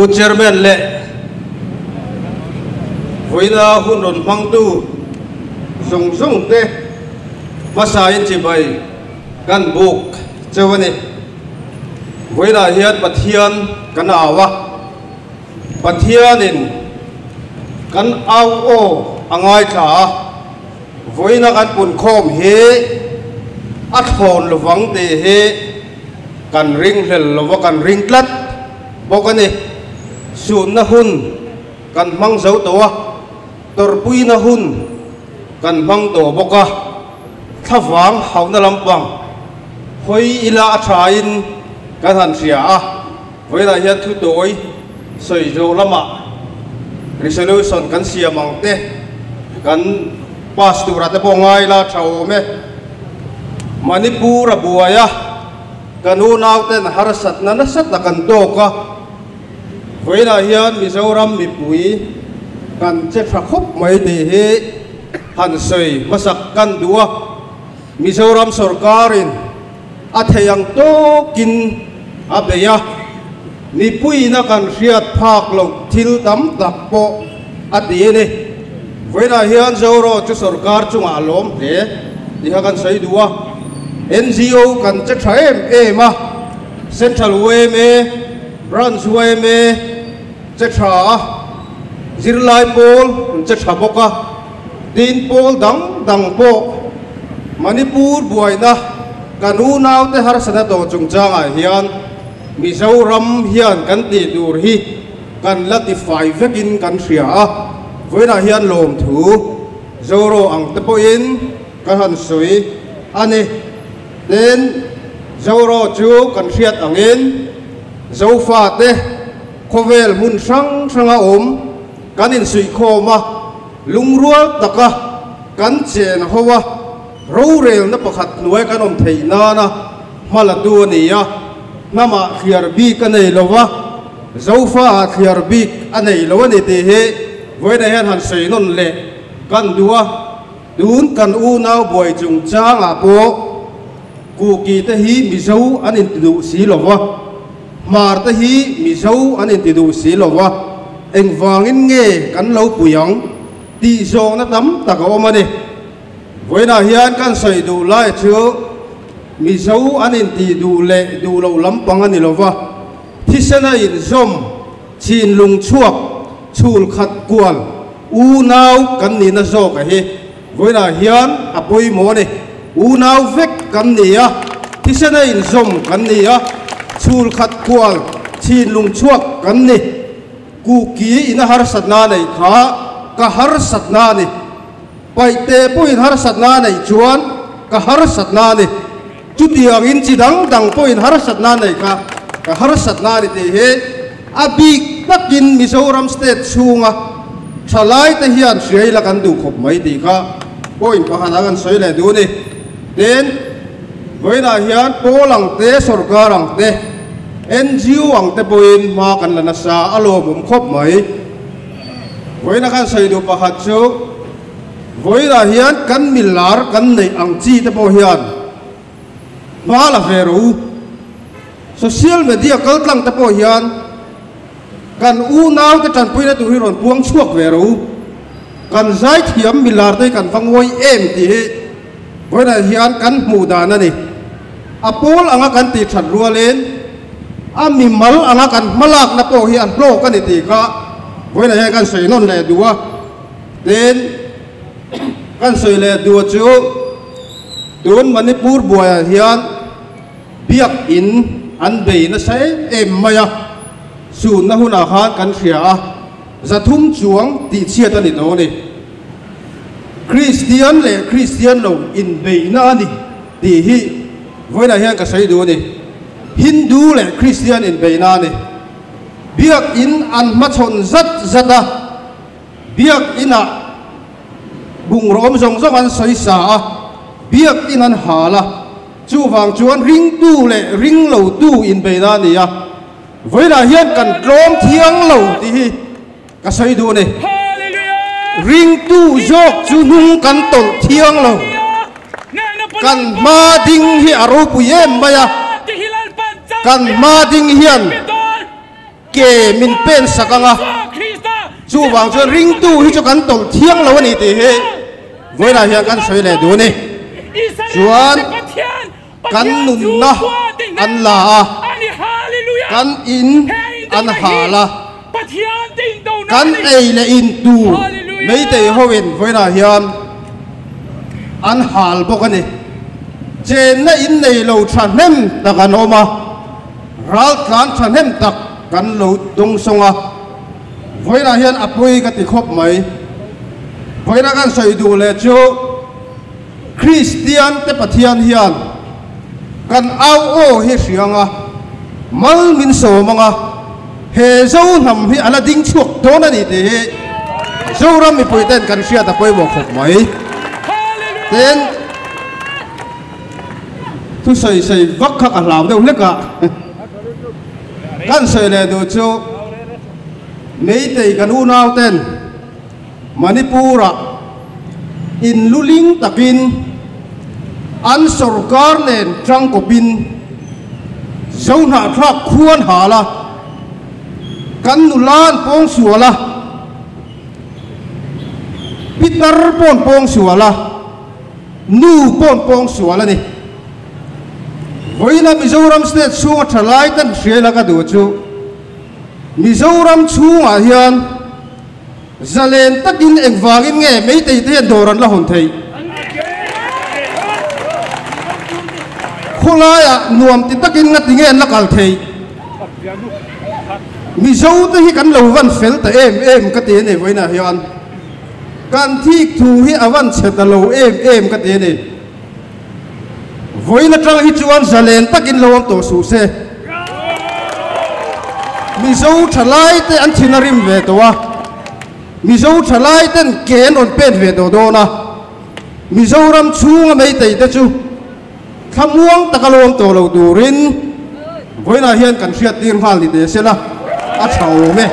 chairman le voina hun ron mang tu song song te masain chi bai kan buk chawani voina hian pathian kan awa pathianin kan au o angai tha voina kan pun khom he athon lowang te he kan ring hel lowa kan ring tlat bokani sun na hun kan mang zau to torpui na hun kan mang to boka thawang hauna lampang hoi ila athain kan han sia a voina hian thu toi soi zo lama resolution kan sia mangte kan pastura te bongai la thau me Manipur buaya kanu nauten harasat na nasat na kan doka voina hian Mizoram mipui kan che thakop mai te he han sei masak kan dua Mizoram sarkarin athayang to kin abeya nipui na kan riat phak lo thil tam tak po atiene voina hian zoro chu sarkar chunga lom te diha kan sei dua NGO kan che thaem ema Central Way me Branch Way me che tha Zirlai Pol che tha boka Tin Pol dang po Manipur buaina kanu naw te har sana to chungchanga hian Mizoram hian kan ti dur hi kan latify vekin kan ria voina hian lom thu zoro ang te po in kan han sui ani then zoro chu kan riat angin zofa te khovel mun sang om kanin sui khoma lungrual taka kan chen howa rorel na pakhat nuai kanom theina na malatu ania nama khiarbi kanei lowa zofa khiarbi anei lowani te he voina hian han seinon le kan dua dun kan u naw boi chung changa po kuki te hi mizo anin tidu si lowa mar te hi mizo anin tidu si lowa engwangin nge kan lo puyang ti zong na tam taka omani voina hian kan sei du lai chu mizo anin ti du le du lo lampang ani lowa thisana in zom chin lung chuak chul khat kwal u naw kan ni na zo ka hi voina hian apoi mo ni unaw vek kan nia tisana in zom kan nia chul khat kwal chin lung chuak kan ni ku ki ina har satna nei kha ka har satna ni paite po in har satna nei chuan ka har satna ni chutiang in chidang dang po in har satna nei kha ka har satna ni te he abik takin Mizoram state chunga thalai te hian sriai la kan du khop mai ti kha point pahanangan soile du ni then voina hian polang te sarkarang te NGO ang te poin ma kan lana sa alo mum khop mai voina kan saidu pahat chu voina hian kan milar kan nei ang chi te po hian ma la veru social media kaltlang te po hian kan u naw te tan puina tu hiron puang chuak veru kan zai thiam milar te kan vangoi em ti voina hian kan muda na ni apol anga kan ti that rualen ami mal anga kan malak na po hian pro kan ti ka voina hian kan sei non le duwa then kan sei le duwa chu tun Manipur buaya hian biak in an bei na sai em maya sun na huna khan kan ria zathum chuang ti chiat ani do ni Christian le Christian lo in beina ni ti hi voina hian ka sai du ni Hindu le Christian in beina ni biak in an machon zata biak ina bung rom zong zong an sai sa biak in an hala chu wang chuan ring tu le ring lo tu in beina ni ya voina hian kan tlom thiang lo ti hi ka sai du ni ring tu jok chu nung kan tol thiang lo kan ma ding hi aro pu yem maya kan ma ding hian ke min pen sakanga chu wang chu ring tu hi chu kan tol thiang lo ni ti he voina hian kan soi le du ni chuan kan nun na an la kan in an hala kan ei le in tu mấy tệ hoin voina hian an hal bok ani chen na in nei lo than hem takan oma ral tlan than hem tak kan lo tung songa voina hian apui ka ti khop mai voina kan soi du le chu Christian te pathian hian kan au o hi rianga mal min so manga he zo nam hi ala ding chuak don ani te zo ram mi pui ten kan sia ta poi mo khop mai ten tu sei sei vak khak a lam deuh leka kan sei le du chu mei tei kan u nau ten Manipura in luling takin an sarkar len trang ko bin zona thak khuan hala kan nulan pong suala Peter pong suala nu pong suala ni voina Mizoram state sunga thalai tan hriala ka du chu Mizoram chunga hian zalen takin engwangin nge mei tei te doran la hon thei khulaya nuam ti takin ngati nge la kal thei Mizo te hi kan lo van fel ta em ka te ne voina hian kan thik thu hi awan cheta lo em ka te ne voina tang hi chuan zalen takin lo am to su se Mizo thalai te an thinarim ve towa Mizo thalai ten ken on pen ve do na Mizoram chunga mei tei te chu thamuang takalom to lo durin voina hian kan hriat tir hal ni te sela a thau me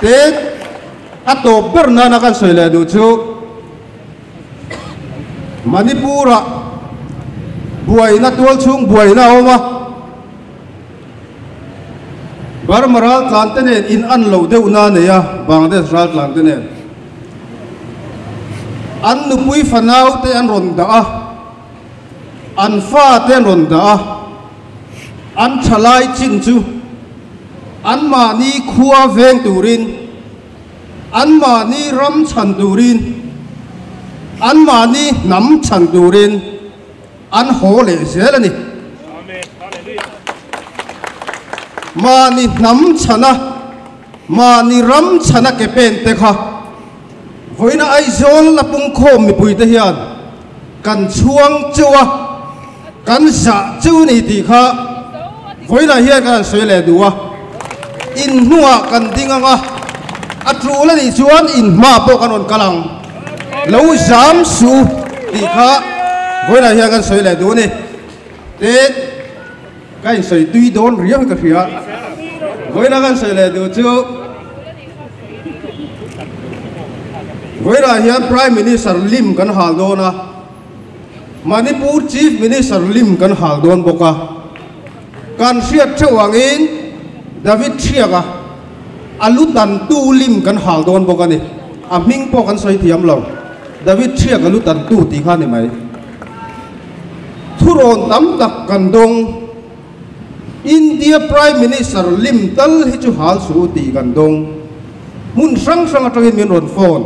te a to berna na kan soile du chu Manipura buai na tol chung buai na oma Barmaral Klantenen in an lo deuh na ne ya Bangladesh ral Klantenen an nupui fanau te an ron da a an fa te an ron da a an thalai chin chu an ma ni khua veng turin an ma ni ram chan turin an ma ni nam chan turin an ho le zelani mani nam chana mani ram chana ke pen te kha voina ai zol la pung khom mi pui te hian kan chuang chuwa kan za chu ni ti kha voina hian kan soi le duwa in nuwa kan dinganga atru la ni chuan in ma po kan on kalang lo zam su ti kha voina hian kan soi le du ni te cái sợi tuy đốn riêng cái phía với là cái sợi này được chưa với là hiện Prime Minister Lim kan hal đôn à Manipur Chief Minister Lim kan hal đôn boka kan siat chawang in David Chiaga alutan tu Lim kan hal đôn boka ni aming po kan soi thiam lo David Chiaga alutan tu ti kha ni mai thuron tam tak kan dong India Prime Minister Lim tal hi chu hal su ti kan dong mun sang sang atangin min ron phone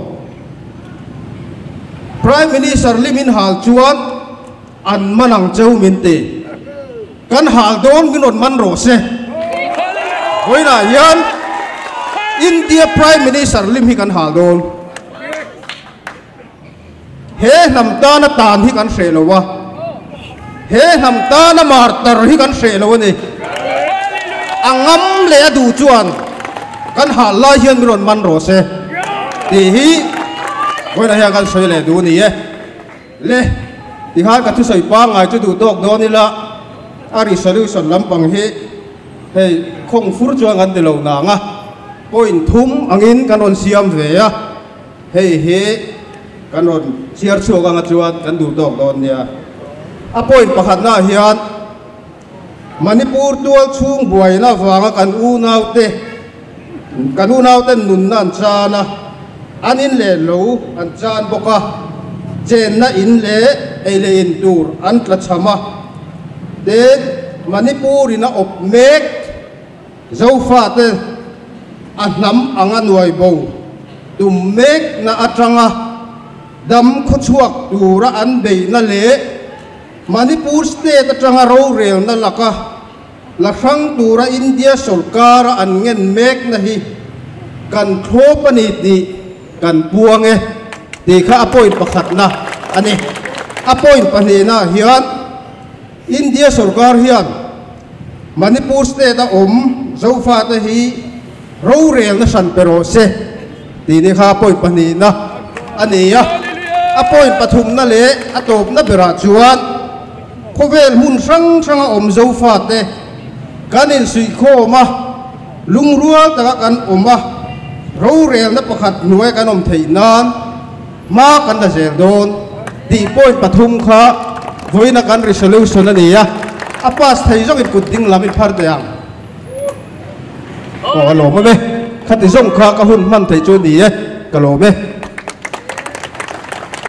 Prime Minister Lim in hal chuan an manang cheu min te kan hal don min ron man ro se hoina yan India Prime Minister Lim hi kan hal don he nam ta na tan hi kan se lo wa he nam ta na mar tar hi kan se lo ni angam le adu chuan kan hal lai hian mi ron man ro se ti hi voina hian kan soi le du ni e le ti ha ka thu soi pa ngai chu du tok do ni la ari solution lampang hi hei khong fur chuang an de lo na nga point thum angin kan on siam ve a hei he kan on chiar chuang anga chuan kan du tok don nia a point pakhat na hian Manipur tual chung buai na vanga kan u nau te nun nan chana anin le lo an chan boka chen na in le ele in tur an tla chama de Manipur ina op mek zo fa te anam anga nuai bo tu mek na atranga dam khu chuak tura an be na le Manipur state atranga ro rel na laka la sang tura India sarkar an ngen mek na hi kan thopani ti kan puange ti kha appoint pakhat na ani appoint pani na hian India sarkar hian Manipur state a zo fa ta hi ro rel na san pero se ti ni kha appoint pani na ani ya appoint pathum na le atop na bera chuan khovel mun sang a zo fa te kanin sui kho ma lungrual ta kan oma ro rel na pakhat nuai kan thei nan ma kan da zel don ti point pathum kha voina kan resolution ani ya apas thei jong in kuting lam in phar de yang ko lo me khati jong kha ka hun man thei chu ni e ka lo me